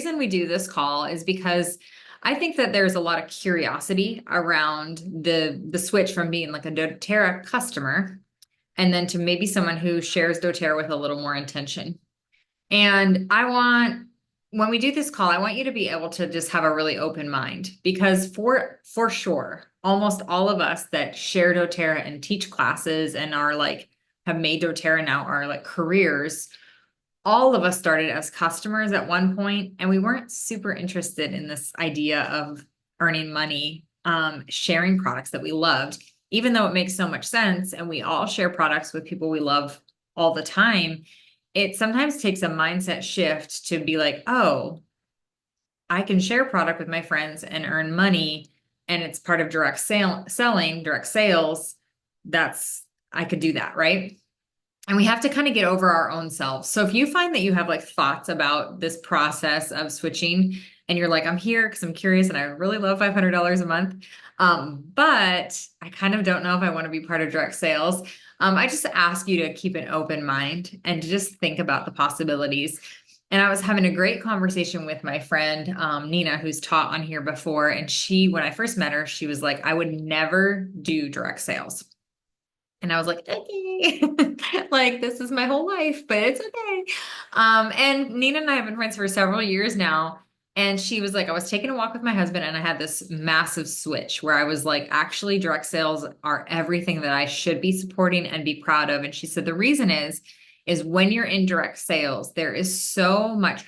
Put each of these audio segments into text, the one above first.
reason we do this call is because I think that there's a lot of curiosity around the switch from being like a doTERRA customer and then to maybe someone who shares doTERRA with a little more intention. And when we do this call, I want you to be able to just have a really open mind, because for sure, almost all of us that share doTERRA and teach classes and are like, have made doTERRA now our like careers, all of us started as customers at one point, and we weren't super interested in this idea of earning money, sharing products that we loved, even though it makes so much sense. And we all share products with people we love all the time. It sometimes takes a mindset shift to be like, oh, I can share product with my friends and earn money. And it's part of selling, direct sales. I could do that, right? And we have to kind of get over our own selves. So if you find that you have like thoughts about this process of switching and you're like, I'm here because I'm curious and I really love $500 a month, but I kind of don't know if I want to be part of direct sales, I just ask you to keep an open mind and to just think about the possibilities. And I was having a great conversation with my friend, Nina, who's taught on here before. And when I first met her, she was like, I would never do direct sales. And I was like, okay, like this is my whole life, but it's okay. And Nina and I have been friends for several years now. And she was like, I was taking a walk with my husband and I had this massive switch where I was like, actually, direct sales are everything that I should be supporting and be proud of. And she said, the reason is when you're in direct sales, there is so much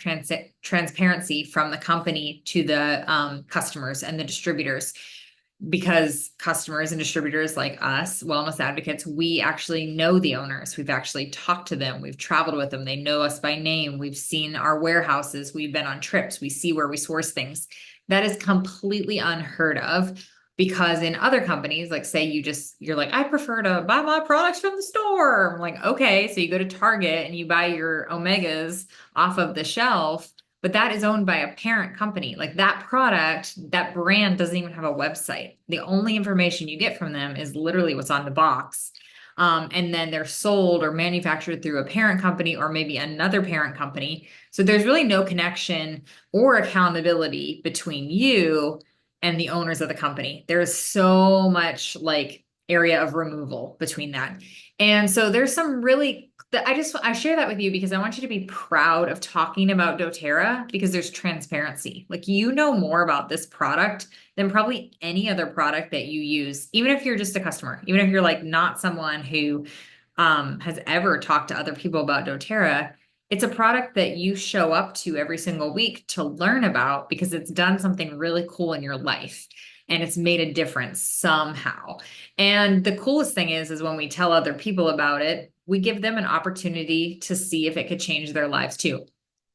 transparency from the company to the customers and the distributors, because customers and distributors like us, wellness advocates, we actually know the owners. We've actually talked to them. We've traveled with them. They know us by name. We've seen our warehouses. We've been on trips. We see where we source things. That is completely unheard of, because in other companies, like say you're like, I prefer to buy my products from the store. I'm like, okay, so you go to Target and you buy your Omegas off of the shelf, but that is owned by a parent company. Like that product, that brand doesn't even have a website. The only information you get from them is literally what's on the box. And then they're sold or manufactured through a parent company or maybe another parent company. So there's really no connection or accountability between you and the owners of the company. There's so much like area of removal between that. And so there's some really, I share that with you because I want you to be proud of talking about doTERRA, because there's transparency. Like, you know more about this product than probably any other product that you use, even if you're just a customer, even if you're like not someone who has ever talked to other people about doTERRA. It's a product that you show up to every single week to learn about because it's done something really cool in your life and it's made a difference somehow. And the coolest thing is when we tell other people about it, we give them an opportunity to see if it could change their lives too.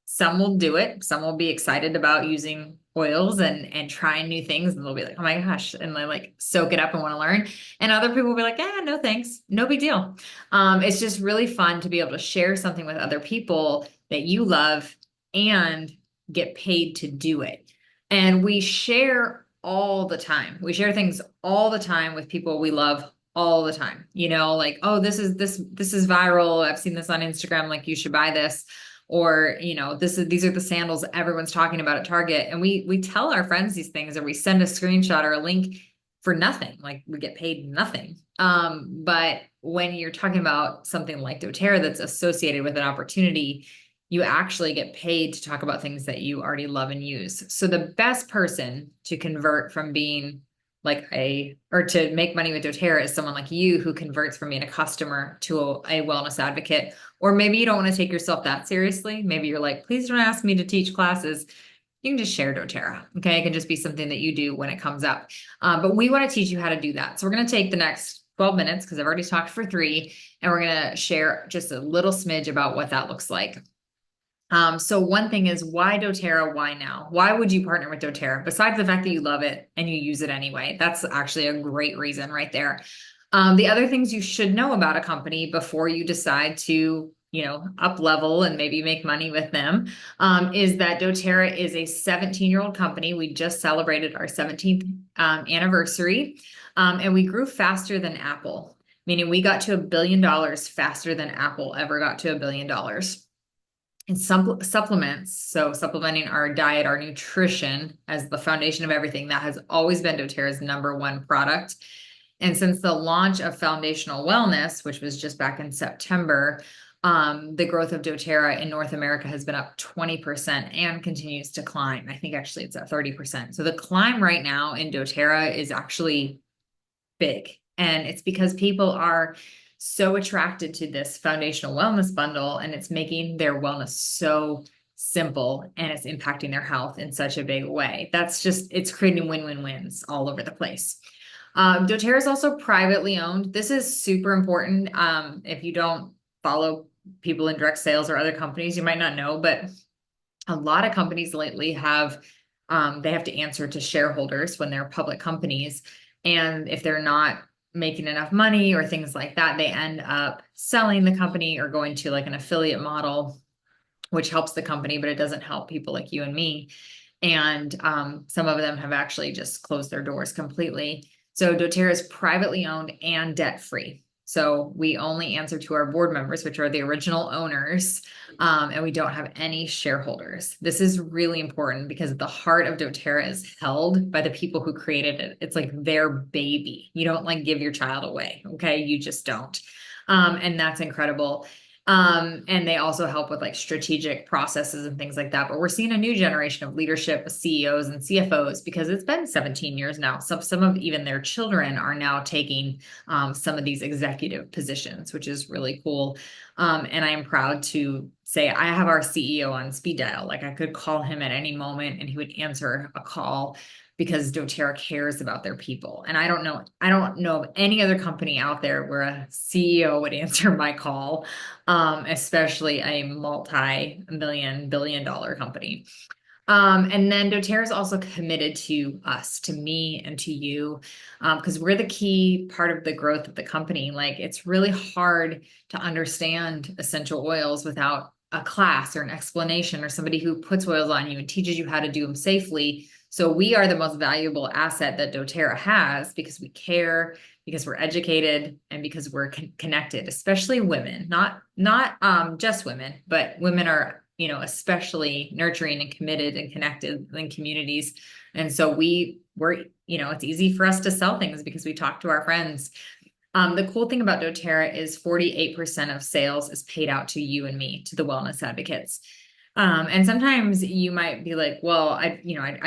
Some will do it. Some will be excited about using oils and trying new things, and they'll be like, oh my gosh, and they like soak it up and want to learn. And other people will be like, no thanks, no big deal. It's just really fun to be able to share something with other people that you love and get paid to do it. And we share all the time. We share things all the time with people we love all the time. Like, oh, this is viral. I've seen this on Instagram. Like, you should buy this. Or, these are the sandals everyone's talking about at Target. And we tell our friends these things, or we send a screenshot or a link for nothing. Like, we get paid nothing. But when you're talking about something like doTERRA that's associated with an opportunity, you actually get paid to talk about things that you already love and use. So the best person to convert from being or to make money with doTERRA is someone like you, who converts from being a customer to a wellness advocate. Or maybe you don't want to take yourself that seriously. Maybe you're like, please don't ask me to teach classes. You can just share doTERRA. Okay. It can just be something that you do when it comes up. But we want to teach you how to do that. So we're going to take the next 12 minutes, because I've already talked for 3, and we're going to share just a little smidge about what that looks like. So one thing is, why doTERRA? Why now? Why would you partner with doTERRA? Besides the fact that you love it and you use it anyway, that's actually a great reason right there. The other things you should know about a company before you decide to, up level and maybe make money with them, is that doTERRA is a 17-year-old company. We just celebrated our 17th anniversary, and we grew faster than Apple, meaning we got to $1 billion faster than Apple ever got to $1 billion. And supplements, so supplementing our diet, our nutrition as the foundation of everything, that has always been doTERRA's number one product. And since the launch of foundational wellness, which was just back in September, the growth of doTERRA in North America has been up 20% and continues to climb. I think actually it's at 30%. So the climb right now in doTERRA is actually big. And it's because people are so attracted to this foundational wellness bundle, and it's making their wellness so simple, and it's impacting their health in such a big way. That's just, it's creating win-win-wins all over the place. doTERRA is also privately owned. This is super important. If you don't follow people in direct sales or other companies, you might not know, but a lot of companies lately have, they have to answer to shareholders when they're public companies. And if they're not making enough money or things like that, they end up selling the company or going to like an affiliate model, which helps the company, but it doesn't help people like you and me. And some of them have actually just closed their doors completely. So doTERRA is privately owned and debt-free. So we only answer to our board members, which are the original owners, and we don't have any shareholders. This is really important because the heart of doTERRA is held by the people who created it. It's like their baby. You don't like give your child away, okay? You just don't. And that's incredible. And they also help with like strategic processes and things like that. But we're seeing a new generation of leadership, CEOs and CFOs, because it's been 17 years now. So some of even their children are now taking some of these executive positions, which is really cool. And I am proud to say I have our CEO on speed dial. Like I could call him at any moment and he would answer a call because doTERRA cares about their people. And I don't know of any other company out there where a CEO would answer my call, especially a multi-million, billion-dollar company. And then doTERRA is also committed to us, to me and to you, because we're the key part of the growth of the company. Like it's really hard to understand essential oils without a class or an explanation or somebody who puts oils on you and teaches you how to do them safely. So we are the most valuable asset that doTERRA has because we care, because we're educated, and because we're connected, especially women, not just women, but women are, you know, especially nurturing and committed and connected in communities. And so we're, you know, it's easy for us to sell things because we talk to our friends. The cool thing about doTERRA is 48% of sales is paid out to you and me, to the wellness advocates. And sometimes you might be like, well, I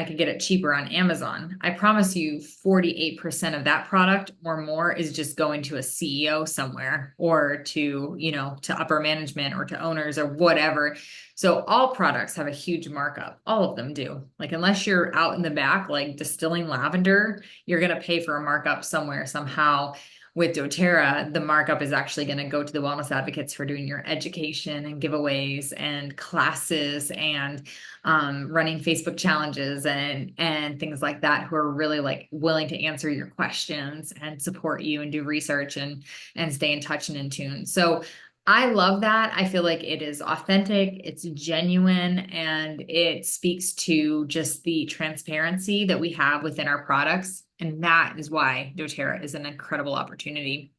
could get it cheaper on Amazon. I promise you 48% of that product or more is just going to a CEO somewhere or to, you know, to upper management or to owners or whatever. So all products have a huge markup. All of them do. Like, unless you're out in the back, like distilling lavender, you're going to pay for a markup somewhere, somehow. With doTERRA, the markup is actually going to go to the wellness advocates for doing your education and giveaways and classes and running Facebook challenges and things like that, who are really like willing to answer your questions and support you and do research and stay in touch and in tune. So I love that. I feel like it is authentic, it's genuine, and it speaks to just the transparency that we have within our products. And that is why doTERRA is an incredible opportunity.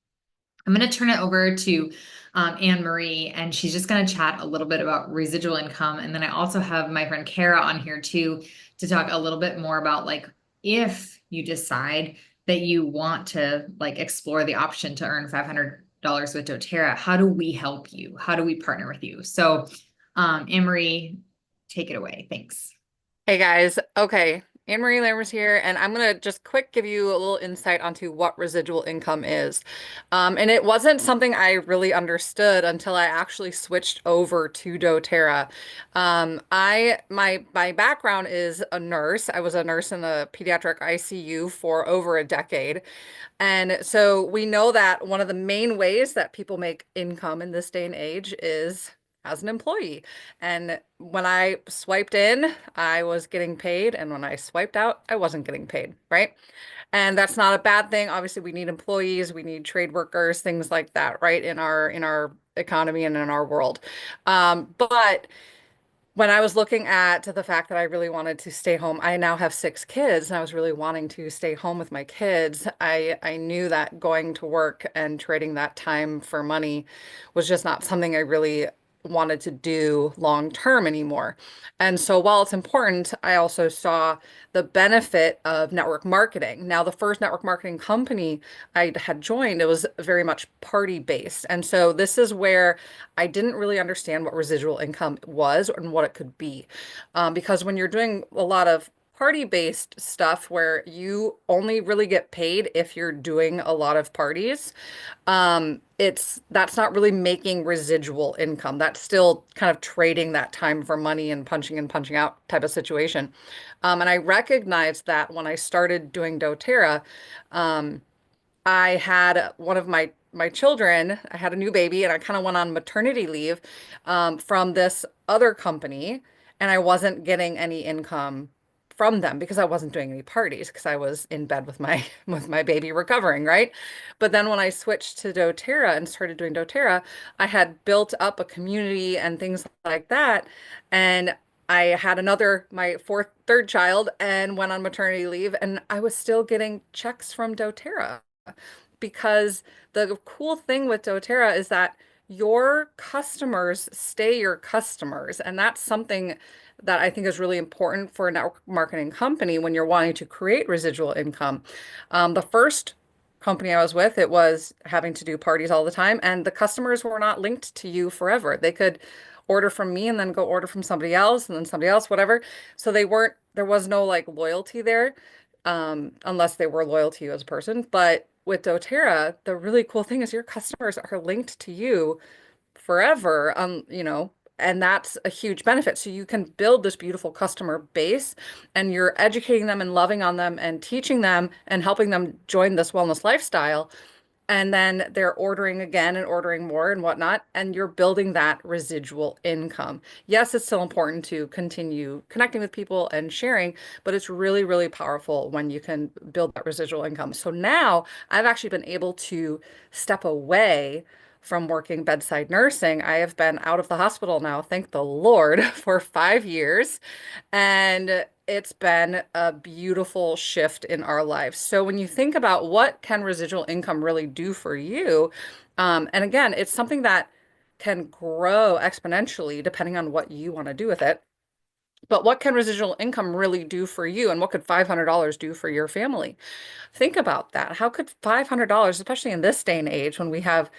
I'm going to turn it over to Anne Marie, and she's just going to chat a little bit about residual income. And then I also have my friend Kara on here too, to talk a little bit more about like, if you decide that you want to like explore the option to earn $500 with doTERRA, how do we help you? How do we partner with you? So Anne Marie, take it away. Thanks. Hey guys, okay, Anne-Marie Lammers here, and I'm gonna just quick give you a little insight onto what residual income is. And it wasn't something I really understood until I actually switched over to doTERRA. My background is a nurse. I was a nurse in the pediatric ICU for over a decade. And so we know that one of the main ways that people make income in this day and age is as an employee. And when I swiped in, I was getting paid. And when I swiped out, I wasn't getting paid, right? And that's not a bad thing. Obviously, we need employees, we need trade workers, things like that, right? In our economy and in our world. But when I was looking at the fact that I really wanted to stay home, I now have 6 kids, and I was really wanting to stay home with my kids. I knew that going to work and trading that time for money was just not something I really wanted to do long term anymore. And so while it's important, I also saw the benefit of network marketing. Now, the first network marketing company I had joined, it was very much party based. And so this is where I didn't really understand what residual income was and what it could be. Because when you're doing a lot of party-based stuff where you only really get paid if you're doing a lot of parties, that's not really making residual income. That's still kind of trading that time for money and punching out type of situation. And I recognized that when I started doing doTERRA, um, I had one of my children, I had a new baby, and I kind of went on maternity leave from this other company, and I wasn't getting any income from them because I wasn't doing any parties because I was in bed with my with my baby recovering, right? But then when I switched to doTERRA and started doing doTERRA, I had built up a community and things like that, and I had my third child and went on maternity leave, and I was still getting checks from doTERRA because the cool thing with doTERRA is that your customers stay your customers. And that's something that I think is really important for a network marketing company when you're wanting to create residual income. The first company I was with, it was having to do parties all the time, and the customers were not linked to you forever. They could order from me and then go order from somebody else and then somebody else, whatever. So there was no like loyalty there, unless they were loyal to you as a person. But with doTERRA, the really cool thing is your customers are linked to you forever, and that's a huge benefit. So you can build this beautiful customer base and you're educating them and loving on them and teaching them and helping them join this wellness lifestyle. And then they're ordering again and ordering more and whatnot, and you're building that residual income. Yes, it's still important to continue connecting with people and sharing, but it's really, really powerful when you can build that residual income. So now I've actually been able to step away from working bedside nursing. I have been out of the hospital now, thank the Lord, for 5 years. And it's been a beautiful shift in our lives. So when you think about what can residual income really do for you, and again, it's something that can grow exponentially depending on what you want to do with it. But what can residual income really do for you? And what could $500 do for your family? Think about that. How could $500, especially in this day and age when we have,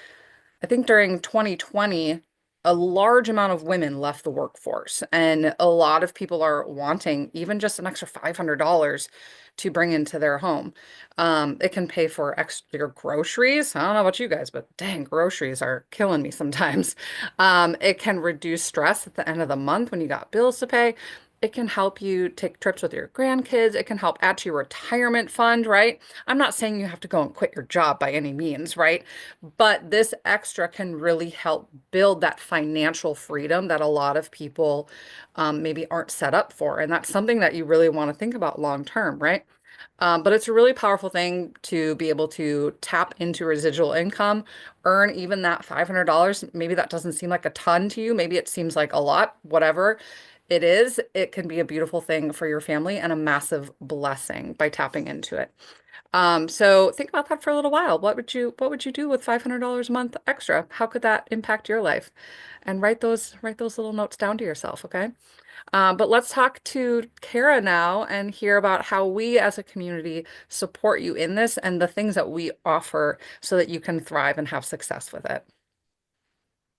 I think during 2020, a large amount of women left the workforce, and a lot of people are wanting even just an extra $500 to bring into their home. It can pay for extra groceries. I don't know about you guys, but dang, groceries are killing me sometimes. It can reduce stress at the end of the month when you got bills to pay. It can help you take trips with your grandkids. It can help add to your retirement fund, right? I'm not saying you have to go and quit your job by any means, right? But this extra can really help build that financial freedom that a lot of people maybe aren't set up for. And that's something that you really want to think about long term, right? But it's a really powerful thing to be able to tap into residual income, earn even that $500. Maybe that doesn't seem like a ton to you. Maybe it seems like a lot, whatever it is. It can be a beautiful thing for your family and a massive blessing by tapping into it. So think about that for a little while. What would you do with $500 a month extra? How could that impact your life? And write those little notes down to yourself, okay? But let's talk to Kara now and hear about how we as a community support you in this and the things that we offer so that you can thrive and have success with it.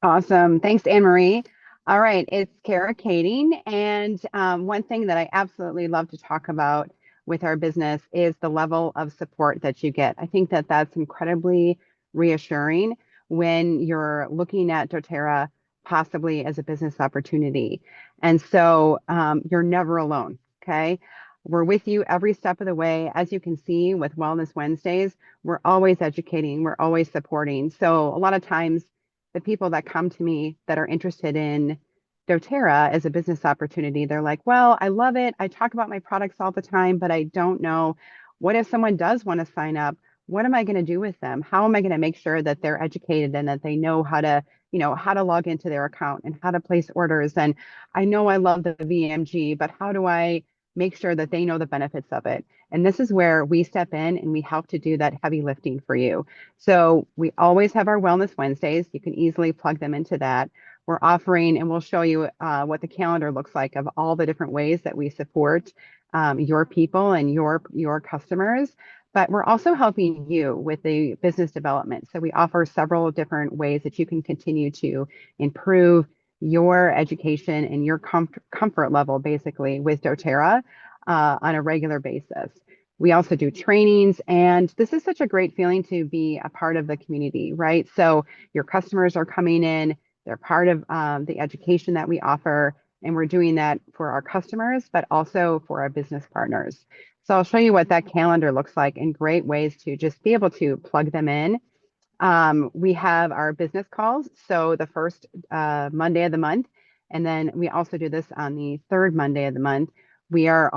Awesome. Thanks, Anne Marie. All right, it's Kara Kading. And one thing that I absolutely love to talk about with our business is the level of support that you get. I think that that's incredibly reassuring when you're looking at doTERRA possibly as a business opportunity. And so you're never alone. Okay. We're with you every step of the way. As you can see with Wellness Wednesdays, we're always educating, we're always supporting. So a lot of times, the people that come to me that are interested in doTERRA as a business opportunity, they're like, well, I love it. I talk about my products all the time, but I don't know what if someone does want to sign up? What am I going to do with them? How am I going to make sure that they're educated and that they know how to, how to log into their account and how to place orders? And I know I love the VMG, but how do I make sure that they know the benefits of it? And this is where we step in and we help to do that heavy lifting for you. So we always have our Wellness Wednesdays. You can easily plug them into that. we're offering, and we'll show you what the calendar looks like of all the different ways that we support your people and your customers. But we're also helping you with the business development. So we offer several different ways that you can continue to improve your education and your comfort level, basically, with doTERRA on a regular basis. We also do trainings, and this is such a great feeling to be a part of the community, right? So your customers are coming in, they're part of the education that we offer, and we're doing that for our customers, but also for our business partners. So I'll show you what that calendar looks like and great ways to just be able to plug them in. We have our business calls, so the first Monday of the month, and then we also do this on the third Monday of the month. We are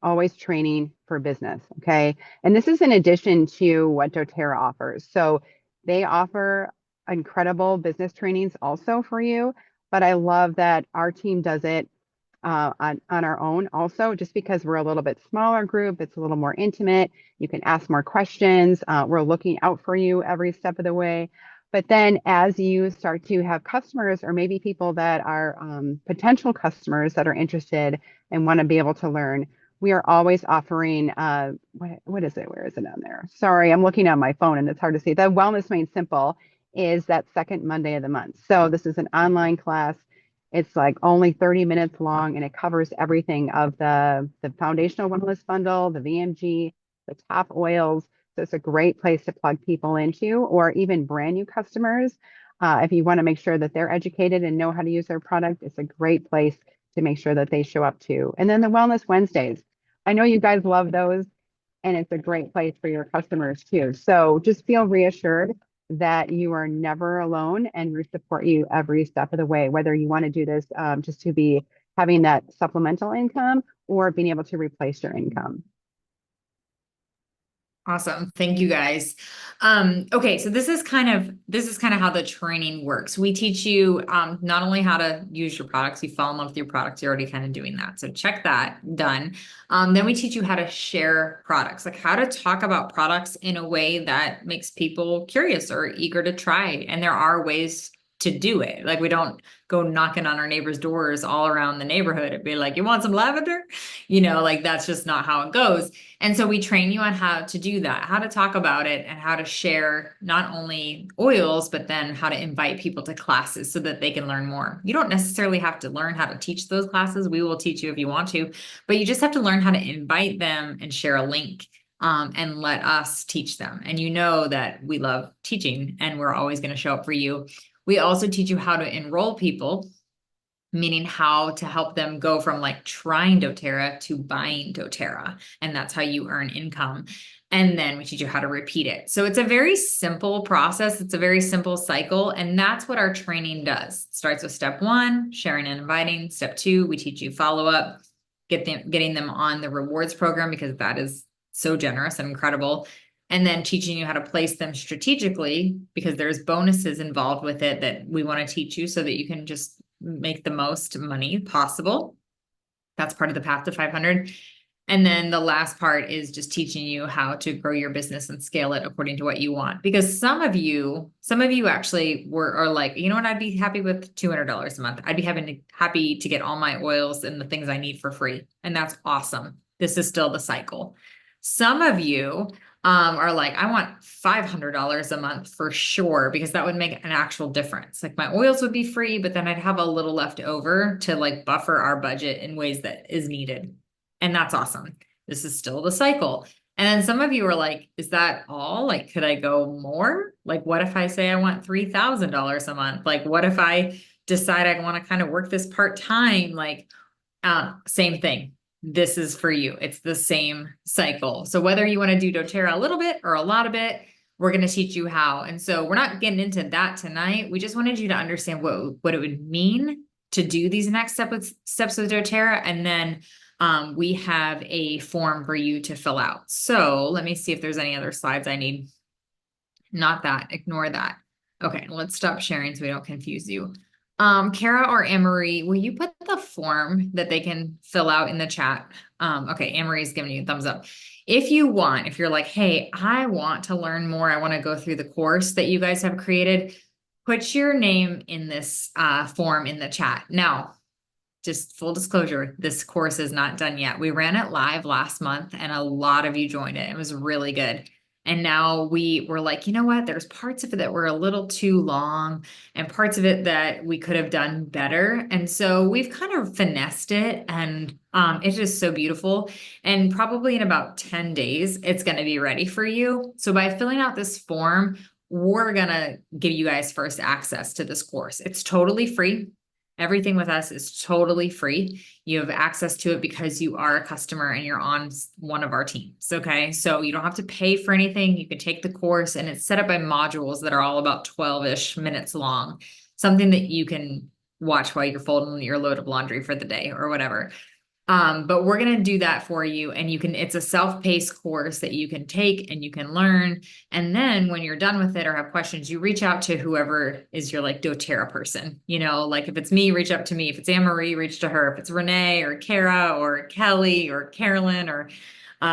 always training for business, okay? And this is in addition to what doTERRA offers. So they offer incredible business trainings also for you, but I love that our team does it on our own also, just because we're a little bit smaller group. It's a little more intimate. You can ask more questions. We're looking out for you every step of the way. But then as you start to have customers, or maybe people that are potential customers that are interested and want to be able to learn, we are always offering, what is it? Where is it on there? Sorry, I'm looking on my phone and it's hard to see. The Wellness Made Simple is that second Monday of the month. So this is an online class. It's like only 30 minutes long, and it covers everything of the foundational wellness bundle, the VMG, the top oils. So it's a great place to plug people into, or even brand new customers. If you want to make sure that they're educated and know how to use their product, it's a great place to make sure that they show up too. And then the Wellness Wednesdays. I know you guys love those, and it's a great place for your customers too. So just feel reassured that you are never alone, and we support you every step of the way, whether you want to do this just to be having that supplemental income or being able to replace your income. Awesome. Thank you guys. Okay, so this is kind of how the training works. We teach you not only how to use your products, you fall in love with your products, you're already kind of doing that. So check that, done. Then we teach you how to share products, like how to talk about products in a way that makes people curious or eager to try. And there are ways to do it. Like we don't go knocking on our neighbors' doors all around the neighborhood and be like, you want some lavender? Like that's just not how it goes. And so we train you on how to do that, how to talk about it, and how to share not only oils, but then how to invite people to classes so that they can learn more. You don't necessarily have to learn how to teach those classes. We will teach you if you want to, but you just have to learn how to invite them and share a link and let us teach them. And you know that we love teaching and we're always going to show up for you. We also teach you how to enroll people, meaning how to help them go from like trying doTERRA to buying doTERRA. And that's how you earn income. And then we teach you how to repeat it. So it's a very simple process. It's a very simple cycle. And that's what our training does. It starts with step 1, sharing and inviting. Step 2, we teach you follow-up, getting them on the rewards program, because that is so generous and incredible. And then teaching you how to place them strategically, because there's bonuses involved with it that we want to teach you so that you can just make the most money possible. That's part of the path to 500. And then the last part is just teaching you how to grow your business and scale it according to what you want. Because some of you actually are like, you know what, I'd be happy with $200 a month. I'd be happy to get all my oils and the things I need for free. And that's awesome. This is still the cycle. Some of you are like, I want $500 a month for sure, because that would make an actual difference. Like my oils would be free, but then I'd have a little left over to like buffer our budget in ways that is needed. And that's awesome. This is still the cycle. And then some of you are like, is that all? Like, could I go more? Like, what if I say I want $3,000 a month? Like, what if I decide I want to kind of work this part-time? Like, same thing. This is for you. It's the same cycle. So whether you want to do doTERRA a little bit or a lot of it, we're going to teach you how. And so we're not getting into that tonight. We just wanted you to understand what it would mean to do these next steps with doTERRA. And then we have a form for you to fill out. So let me see if there's any other slides I need. Not that, ignore that. Okay, let's stop sharing so we don't confuse you. Kara or Anne-Marie, will you put the form that they can fill out in the chat? Okay, Anne-Marie's giving you a thumbs up. If you're like, hey, I want to learn more, I want to go through the course that you guys have created, put your name in this form in the chat. Now, just full disclosure, this course is not done yet. We ran it live last month and a lot of you joined it. It was really good. And now we were like, you know what? There's parts of it that were a little too long and parts of it that we could have done better. And so we've kind of finessed it, and it's just so beautiful. And probably in about 10 days, it's going to be ready for you. So by filling out this form, we're going to give you guys first access to this course. It's totally free. Everything with us is totally free. You have access to it because you are a customer and you're on one of our teams. Okay. So you don't have to pay for anything. You can take the course, and it's set up by modules that are all about 12-ish minutes long, something that you can watch while you're folding your load of laundry for the day or whatever. But we're going to do that for you, and it's a self-paced course that you can take and you can learn. And then when you're done with it or have questions, you reach out to whoever is your like dōTERRA person, like if it's me, reach out to me. If it's Anne-Marie, reach to her. If it's Renee or Kara or Kelly or Carolyn or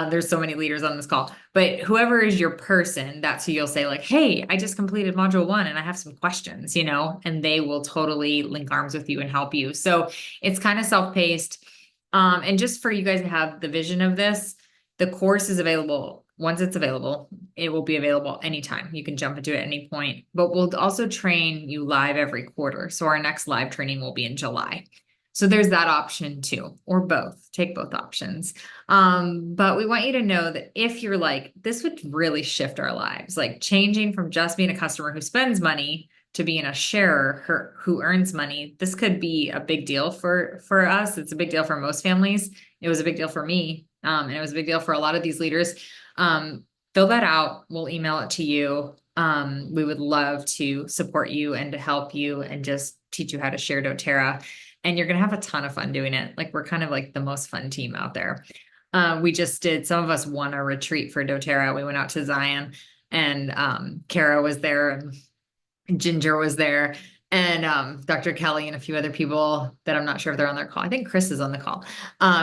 there's so many leaders on this call, but whoever is your person, that's who you'll say like, hey, I just completed module 1 and I have some questions, and they will totally link arms with you and help you. So it's kind of self-paced. And just for you guys to have the vision of this, the course is available. Once it's available, it will be available anytime. You can jump into it at any point, but we'll also train you live every quarter. So our next live training will be in July. So there's that option too, or both. Take both options. But we want you to know that if you're like, this would really shift our lives, like changing from just being a customer who spends money to being a sharer who earns money, this could be a big deal for us. It's a big deal for most families. It was a big deal for me. And it was a big deal for a lot of these leaders. Fill that out. We'll email it to you. We would love to support you and to help you and just teach you how to share dōTERRA. And you're going to have a ton of fun doing it. Like, we're kind of like the most fun team out there. We just did, some of us won a retreat for dōTERRA. We went out to Zion, and Kara was there, and Ginger was there, and Dr. Kelly and a few other people that I'm not sure if they're on their call. I think Chris is on the call.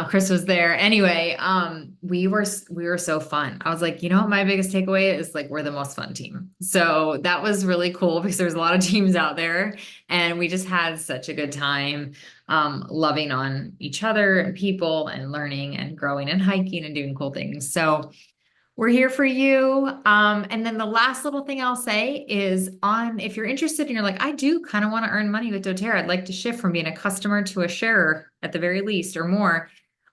Chris was there. Anyway, we were so fun. I was like, what my biggest takeaway is, like, we're the most fun team. So that was really cool because there's a lot of teams out there, and we just had such a good time, loving on each other and people and learning and growing and hiking and doing cool things. So we're here for you. And then the last little thing I'll say is, if you're interested and you're like, I do kind of want to earn money with dōTERRA, I'd like to shift from being a customer to a sharer at the very least, or more.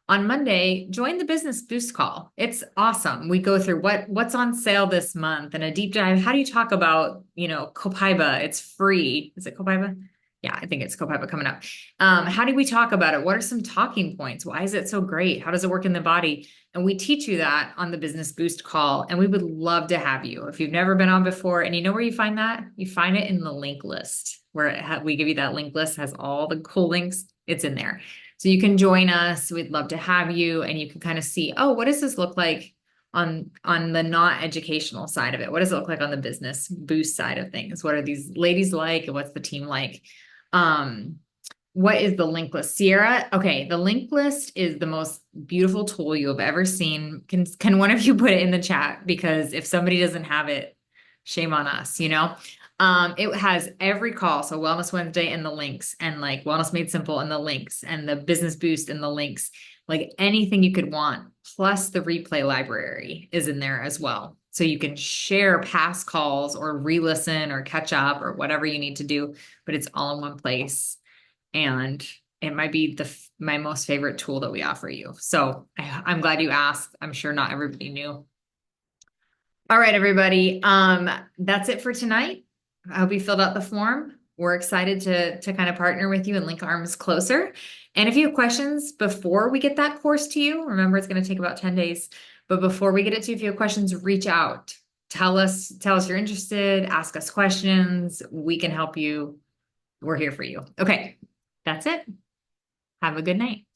On Monday, join the Business Boost call. It's awesome. We go through what's on sale this month and a deep dive. How do you talk about, Copaiba? It's free. Is it Copaiba? Yeah, I think it's Copaiba coming up. How do we talk about it? What are some talking points? Why is it so great? How does it work in the body? And we teach you that on the Business Boost call, and we would love to have you. If you've never been on before, and you know where you find that? You find it in the link list, where we give you that link list, has all the cool links. It's in there. So you can join us. We'd love to have you, and you can kind of see, oh, what does this look like on the not educational side of it? What does it look like on the Business Boost side of things? What are these ladies like, and what's the team like? What is the link list? Sierra? Okay, the link list is the most beautiful tool you have ever seen. Can one of you put it in the chat? Because if somebody doesn't have it, shame on us, It has every call, so Wellness Wednesday and the links, and like Wellness Made Simple and the links, and the Business Boost and the links, like anything you could want, plus the replay library is in there as well. So you can share past calls or re-listen or catch up or whatever you need to do, but it's all in one place. And it might be my most favorite tool that we offer you. So I'm glad you asked. I'm sure not everybody knew. All right, everybody. That's it for tonight. I hope you filled out the form. We're excited to kind of partner with you and link arms closer. And if you have questions before we get that course to you, remember it's going to take about 10 days. But before we get it to you, if you have questions, reach out. Tell us you're interested. Ask us questions. We can help you. We're here for you. Okay. That's it. Have a good night.